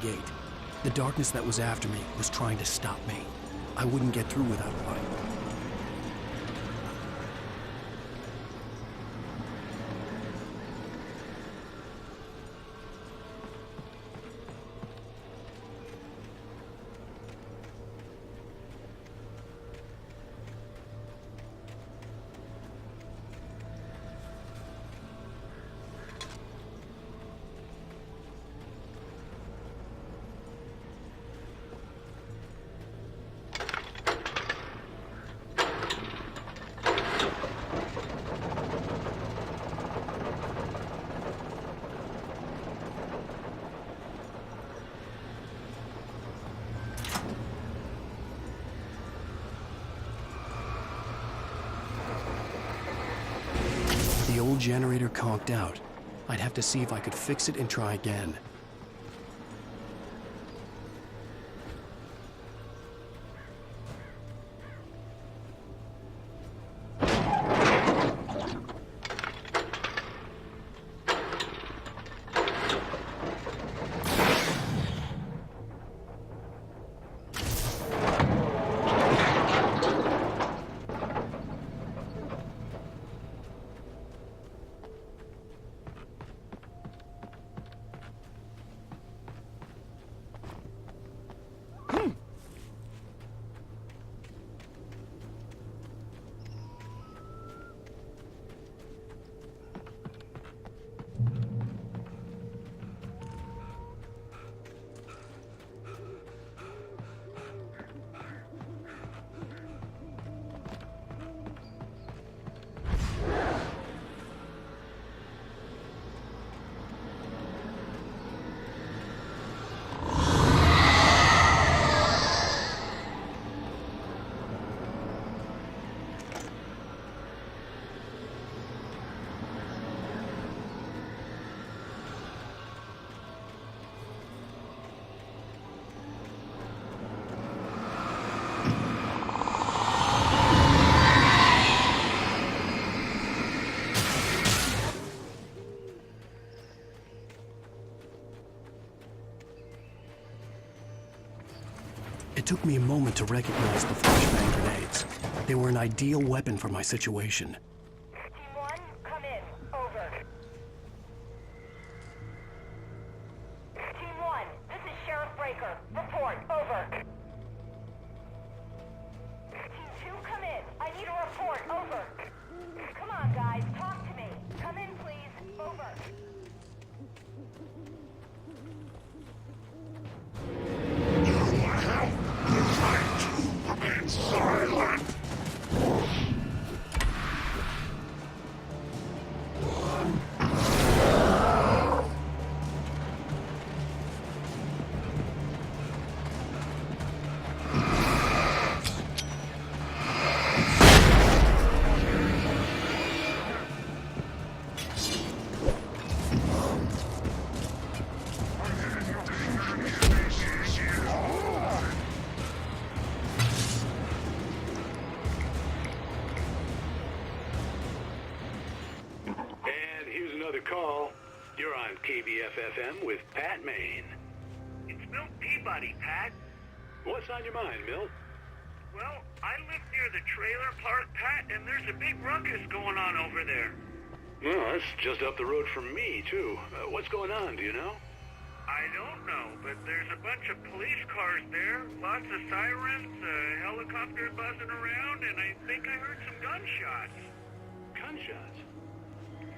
gate. The darkness that was after me was trying to stop me. I wouldn't get through without a light. The old generator conked out. I'd have to see if I could fix it and try again. It took me a moment to recognize the flashbang grenades. They were an ideal weapon for my situation. Team 1, come in. Over. Team 1, this is Sheriff Breaker. Report. Over. Team 2, come in. I need a report. Over. Come on, guys. Talk to me. Come in, please. Over. Silent! Call. You're on KBF-FM with Pat Maine. It's Milt Peabody, Pat. What's on your mind, Milt? Well, I live near the trailer park, Pat, and there's a big ruckus going on over there. Well, that's just up the road from me, too. What's going on, do you know? I don't know, but there's a bunch of police cars there, lots of sirens, a helicopter buzzing around, and I think I heard some gunshots. Gunshots?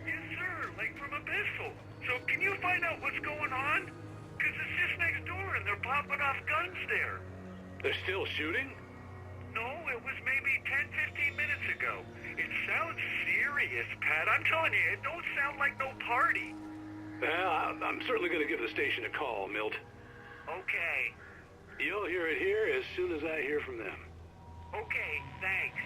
Yes, sir, like from a pistol. So can you find out what's going on? Because it's just next door and they're popping off guns there. They're still shooting? No, it was maybe 10, 15 minutes ago. It sounds serious, Pat. I'm telling you, it don't sound like no party. Well, I'm certainly going to give the station a call, Milt. Okay. You'll hear it here as soon as I hear from them. Okay, thanks.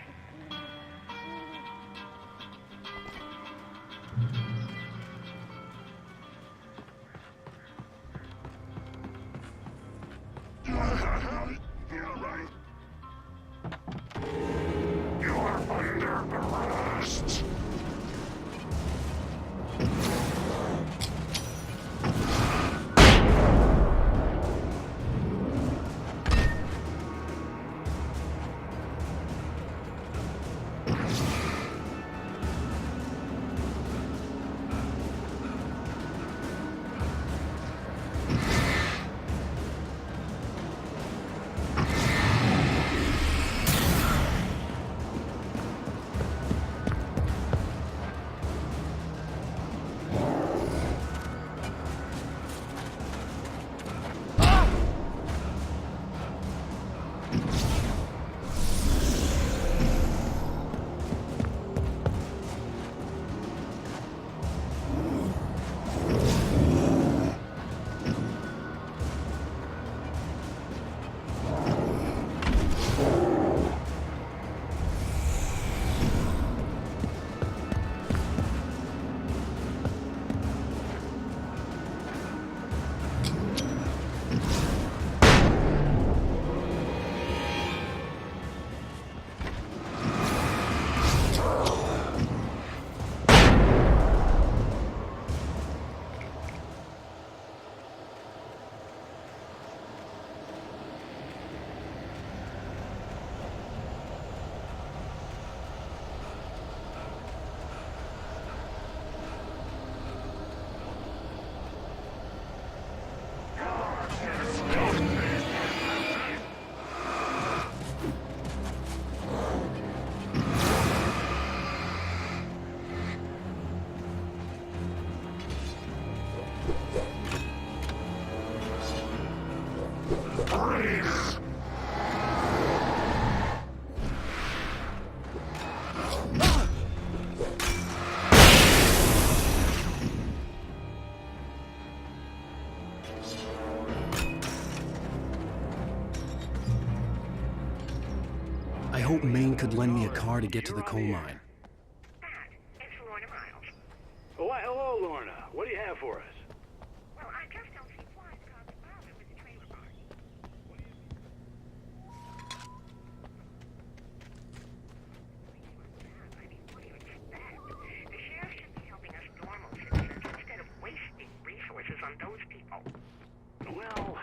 You're right. You're under arrest. I hope Maine could lend me a car to get to the coal mine. Dad, it's Lorna Miles. Oh, why, hello, Lorna. What do you have for us? Well, I just don't see flies across the miles with the trailer park. I mean, what do you expect? The sheriff should be helping us normal citizens instead of wasting resources on those people. Well,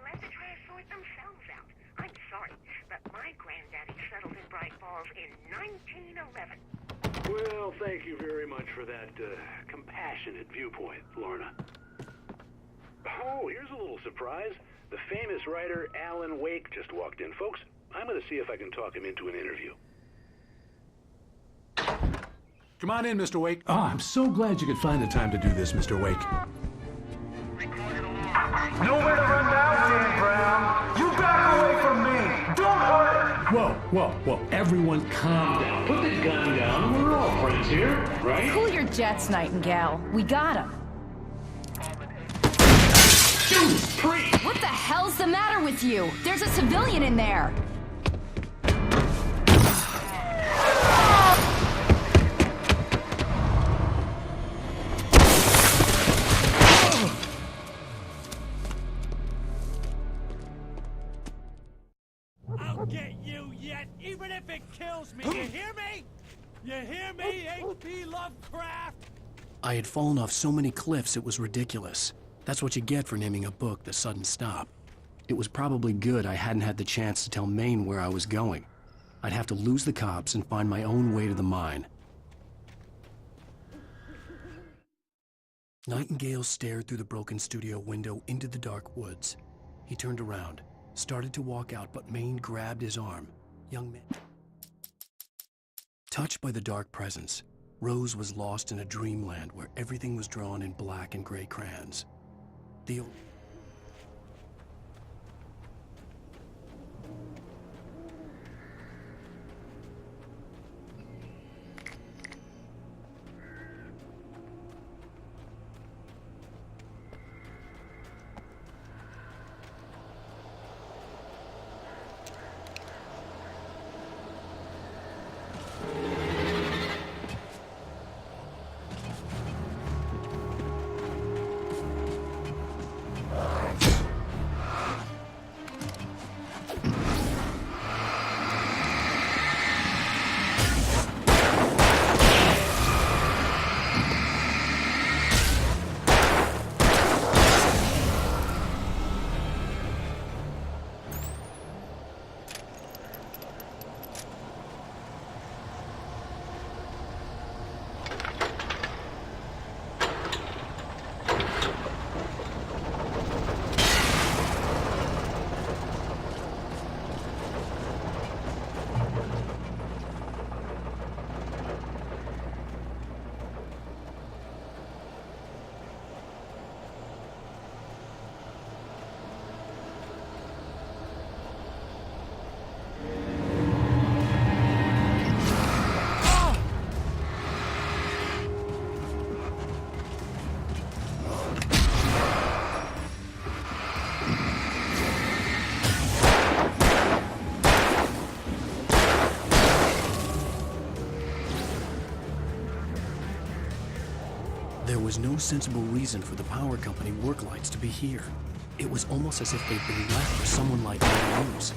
Let the trash sort themselves out. I'm sorry, but my granddaddy settled in Bright Falls in 1911. well, thank you very much for that compassionate viewpoint, Lorna. Oh, here's a little surprise. The famous writer AlanWake just walked in. Folks, I'm going to see if I can talk him into an interview. Come on in, Mr. Wake. Oh, I'm so glad you could find the time to do this, Mr. Wake. Nowhere to run now, Dan Brown. You back away from me. Don't hurt it. Whoa. Everyone calm down. Put the gun down. We're all friends here, right? Cool your jets, Nightingale. We got him. Judas Priest! What the hell's the matter with you? There's a civilian in there. I'll get you yet, even if it kills me. You hear me? You hear me, H.P. Lovecraft? I had fallen off so many cliffs it was ridiculous. That's what you get for naming a book The Sudden Stop. It was probably good I hadn't had the chance to tell Maine where I was going. I'd have to lose the cops and find my own way to the mine. Nightingale stared through the broken studio window into the dark woods. He turned around, started to walk out, but Maine grabbed his arm. Young man. Touched by the dark presence, Rose was lost in a dreamland where everything was drawn in black and gray crayons. The old... There was no sensible reason for the power company work lights to be here. It was almost as if they'd been left for someone like me to use.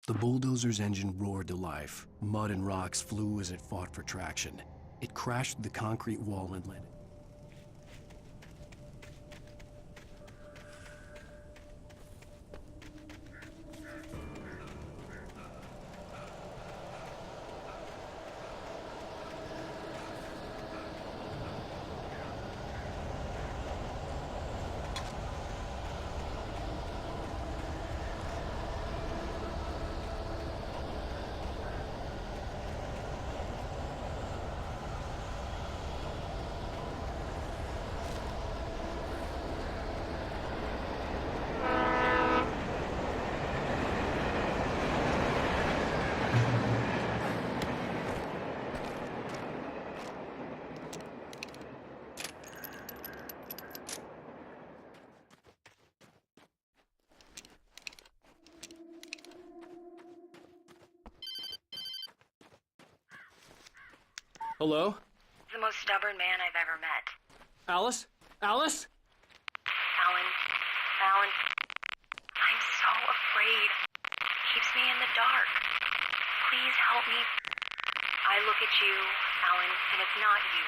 The bulldozer's engine roared to life. Mud and rocks flew as it fought for traction. It crashed through the concrete wall and landed. Hello? The most stubborn man I've ever met. Alice? Alice? Alan, I'm so afraid. Keeps me in the dark. Please help me. I look at you, Alan, and it's not you.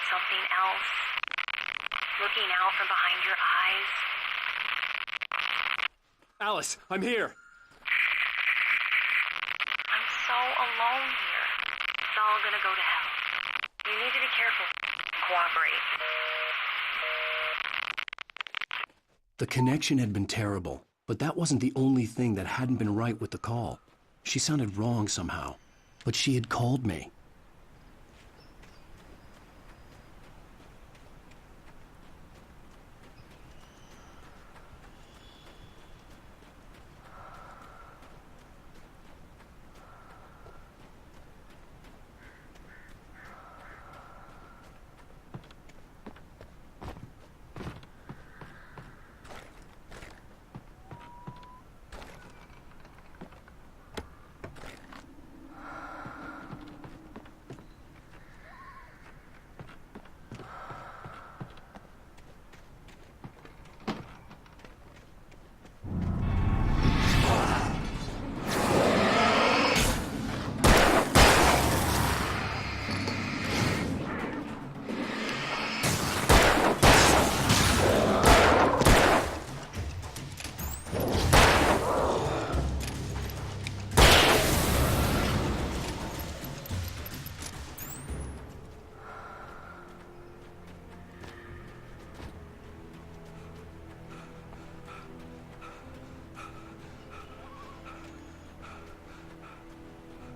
Something else. Looking out from behind your eyes. Alice, I'm here. I'm so alone here. It's all gonna go to hell. You need to be careful. Cooperate. The connection had been terrible, but that wasn't the only thing that hadn't been right with the call. She sounded wrong somehow, but she had called me.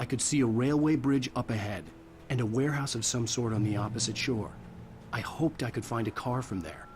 could see a railway bridge up ahead, and a warehouse of some sort on the opposite shore. I hoped I could find a car from there.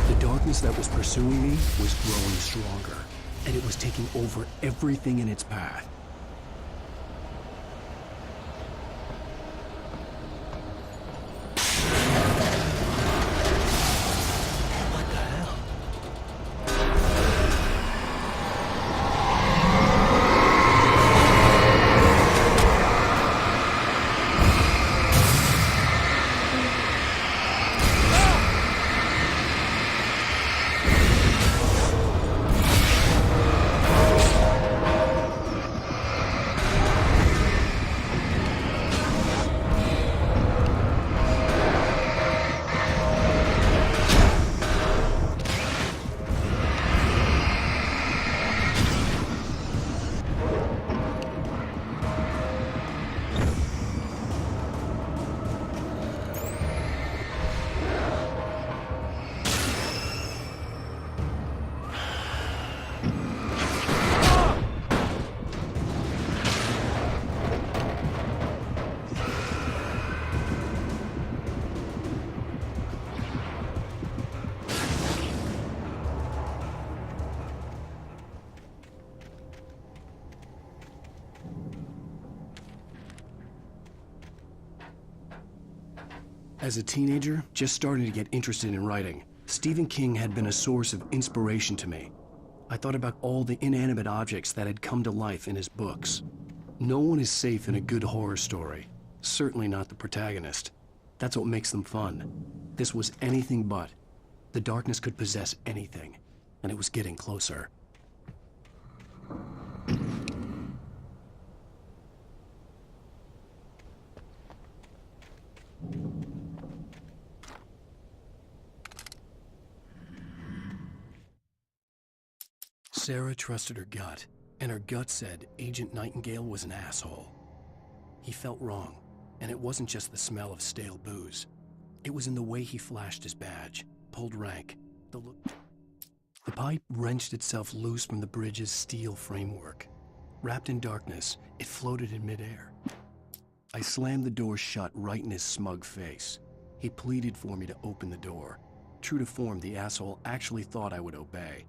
The darkness that was pursuing me was growing stronger, and it was taking over everything in its path. What the hell? As a teenager, just starting to get interested in writing, Stephen King had been a source of inspiration to me. I thought about all the inanimate objects that had come to life in his books. No one is safe in a good horror story. Certainly not the protagonist. That's what makes them fun. This was anything but. The darkness could possess anything, and it was getting closer. Sarah trusted her gut, and her gut said Agent Nightingale was an asshole. He felt wrong, and it wasn't just the smell of stale booze. It was in the way he flashed his badge, pulled rank, the look. The pipe wrenched itself loose from the bridge's steel framework. Wrapped in darkness, it floated in midair. I slammed the door shut right in his smug face. He pleaded for me to open the door. True to form, the asshole actually thought I would obey.